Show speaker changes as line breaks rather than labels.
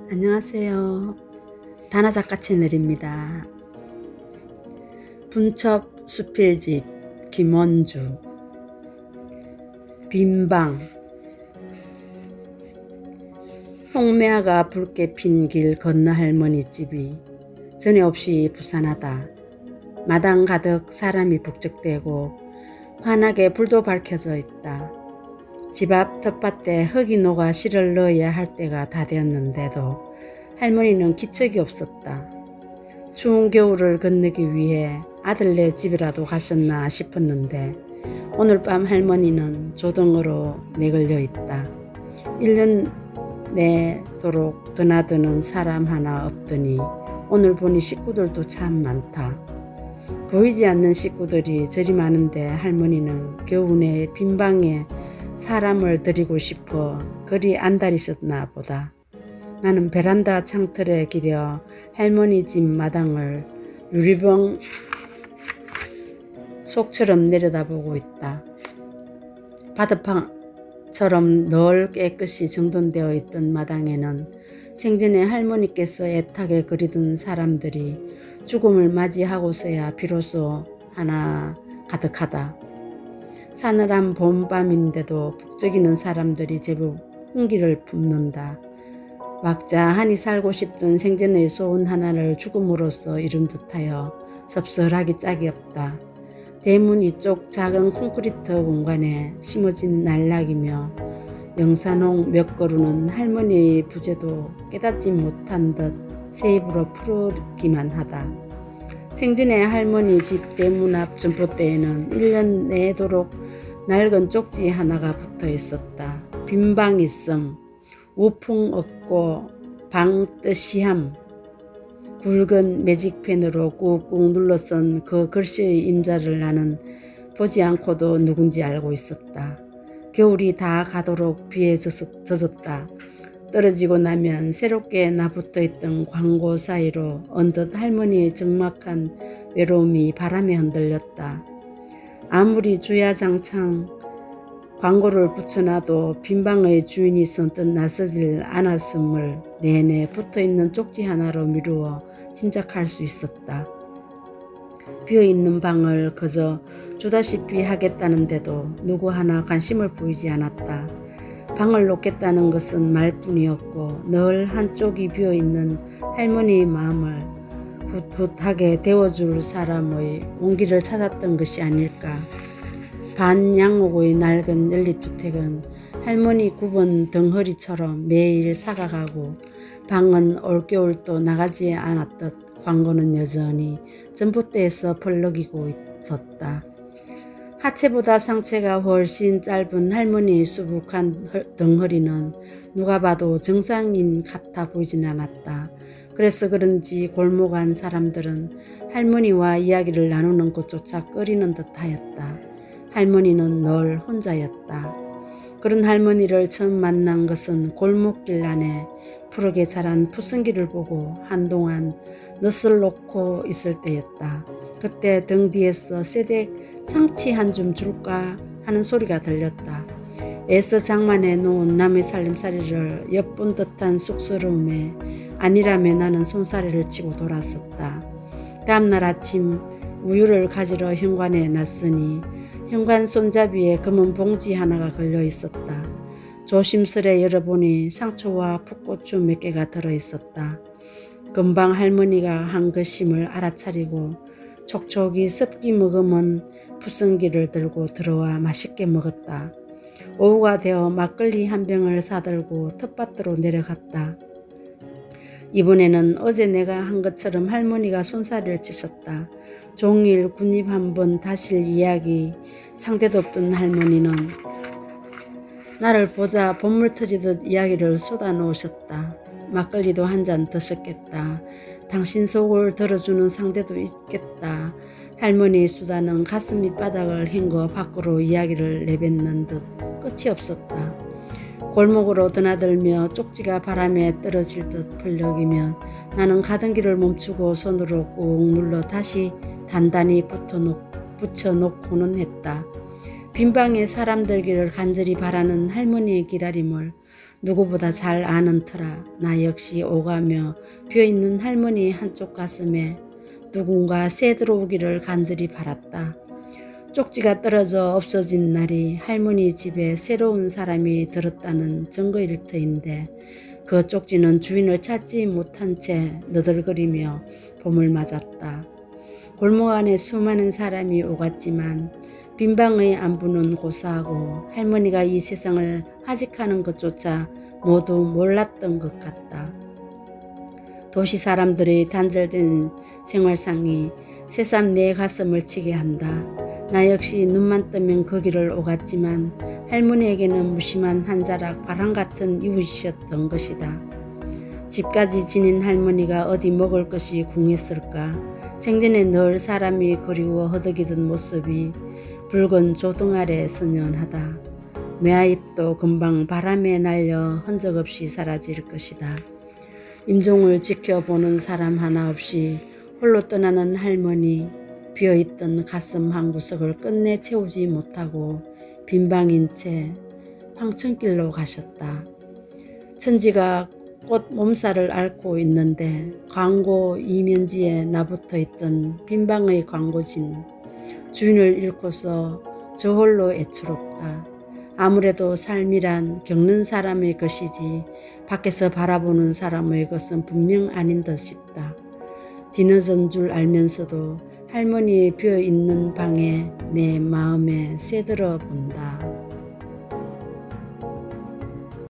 안녕하세요. 다나작가 채널입니다. 분첩 수필집 김원주. 빈방. 홍매화가 붉게 핀 길 건너 할머니 집이 전에 없이 부산하다. 마당 가득 사람이 북적대고 환하게 불도 밝혀져 있다. 집 앞 텃밭에 흙이 녹아 씨를 넣어야 할 때가 다 되었는데도 할머니는 기척이 없었다. 추운 겨울을 건너기 위해 아들네 집이라도 가셨나 싶었는데 오늘 밤 할머니는 조등으로 내걸려 있다. 1년 내도록 드나드는 사람 하나 없더니 오늘 보니 식구들도 참 많다. 보이지 않는 식구들이 저리 많은데 할머니는 겨우내 빈방에 사람을 들이고 싶어 그리 안달이셨나 보다. 나는 베란다 창틀에 기대어 할머니 집 마당을 유리병 속처럼 내려다보고 있다. 바드판처럼 늘 깨끗이 정돈되어 있던 마당에는 생전에 할머니께서 애타게 그리던 사람들이 죽음을 맞이하고서야 비로소 하나 가득하다. 사늘한 봄밤인데도 북적이는 사람들이 제법 hun기를 품는다. 왁자하니 살고 싶던 생전의 소원 하나를 죽음으로써 이룬 듯하여 섭섭하기 짝이 없다. 대문 이쪽 작은 콘크리트 공간에 심어진 날락이며 영산홍 몇 그루는 할머니의 부재도 깨닫지 못한 듯 새 입으로 푸르기만 하다. 생전에 할머니 집 대문 앞 전봇대에는 1년 내도록 낡은 쪽지 하나가 붙어 있었다. 빈방 있음, 우풍 없고 방 뜻이함. 굵은 매직펜으로 꾹꾹 눌러 쓴 그 글씨의 임자를 나는 보지 않고도 누군지 알고 있었다. 겨울이 다 가도록 비에 젖었다. 떨어지고 나면 새롭게 나붙어 있던 광고 사이로 언뜻 할머니의 적막한 외로움이 바람에 흔들렸다. 아무리 주야장창 광고를 붙여놔도 빈방의 주인이 선뜻 나서질 않았음을 내내 붙어있는 쪽지 하나로 미루어 짐작할 수 있었다. 비어있는 방을 그저 주다시피 하겠다는데도 누구 하나 관심을 보이지 않았다. 방을 놓겠다는 것은 말뿐이었고 늘 한쪽이 비어있는 할머니의 마음을 굿굿하게 데워줄 사람의 온기를 찾았던 것이 아닐까. 반양옥의 낡은 연립주택은 할머니 굽은 덩어리처럼 매일 사가가고 방은 올겨울도 나가지 않았듯 광고는 여전히 전봇대에서 펄럭이고 있었다. 하체보다 상체가 훨씬 짧은 할머니의 수북한 덩어리는 누가 봐도 정상인 같아 보이진 않았다. 그래서 그런지 골목 안 사람들은 할머니와 이야기를 나누는 것조차 꺼리는 듯하였다. 할머니는 늘 혼자였다. 그런 할머니를 처음 만난 것은 골목길 안에 푸르게 자란 푸승기를 보고 한동안 넛을 놓고 있을 때였다. 그때 등 뒤에서 새댁 상치 한 줌 줄까 하는 소리가 들렸다. 애써 장만해 놓은 남의 살림살이를 엿본 듯한 쑥스러움에 아니라며 나는 손사래를 치고 돌았었다. 다음날 아침 우유를 가지러 현관에 났으니 현관 손잡이에 검은 봉지 하나가 걸려 있었다. 조심스레 열어보니 상초와 풋고추 몇 개가 들어있었다. 금방 할머니가 한 것임을 알아차리고 촉촉이 습기 머금은 푸승기를 들고 들어와 맛있게 먹었다. 오후가 되어 막걸리 한 병을 사들고 텃밭으로 내려갔다. 이번에는 어제 내가 한 것처럼 할머니가 손살이를 치셨다. 종일 군입 한번 다실 이야기 상대도 없던 할머니는 나를 보자 본물 터지듯 이야기를 쏟아놓으셨다. 막걸리도 한 잔 드셨겠다. 당신 속을 들어주는 상대도 있겠다. 할머니의 수다는 가슴 밑바닥을 헹궈 밖으로 이야기를 내뱉는 듯 끝이 없었다. 골목으로 드나들며 쪽지가 바람에 떨어질 듯 펄럭이면 나는 가던 길을 멈추고 손으로 꾹 눌러 다시 단단히 붙여놓고는 했다. 빈방에 사람 들기를 간절히 바라는 할머니의 기다림을 누구보다 잘 아는 터라 나 역시 오가며 비어있는 할머니 한쪽 가슴에 누군가 새 들어오기를 간절히 바랐다. 쪽지가 떨어져 없어진 날이 할머니 집에 새로운 사람이 들었다는 증거일 터인데 그 쪽지는 주인을 찾지 못한 채 너덜거리며 봄을 맞았다. 골목 안에 수많은 사람이 오갔지만 빈방의 안부는 고사하고 할머니가 이 세상을 하직하는 것조차 모두 몰랐던 것 같다. 도시 사람들의 단절된 생활상이 새삼 내 가슴을 치게 한다. 나 역시 눈만 뜨면 거기를 오갔지만 할머니에게는 무심한 한 자락 바람 같은 이웃이었던 것이다. 집까지 지닌 할머니가 어디 먹을 것이 궁했을까. 생전에 늘 사람이 그리워 허덕이던 모습이 붉은 조등 아래 선연하다. 매화잎도 금방 바람에 날려 흔적 없이 사라질 것이다. 임종을 지켜보는 사람 하나 없이 홀로 떠나는 할머니, 비어있던 가슴 한구석을 끝내 채우지 못하고 빈방인 채 황천길로 가셨다. 천지가 꽃 몸살을 앓고 있는데 광고 이면지에 나붙어 있던 빈방의 광고지는 주인을 잃고서 저 홀로 애처롭다. 아무래도 삶이란 겪는 사람의 것이지 밖에서 바라보는 사람의 것은 분명 아닌 듯 싶다. 뒤늦은 줄 알면서도 할머니의 비어있는 방에 내 마음에 새들어 본다.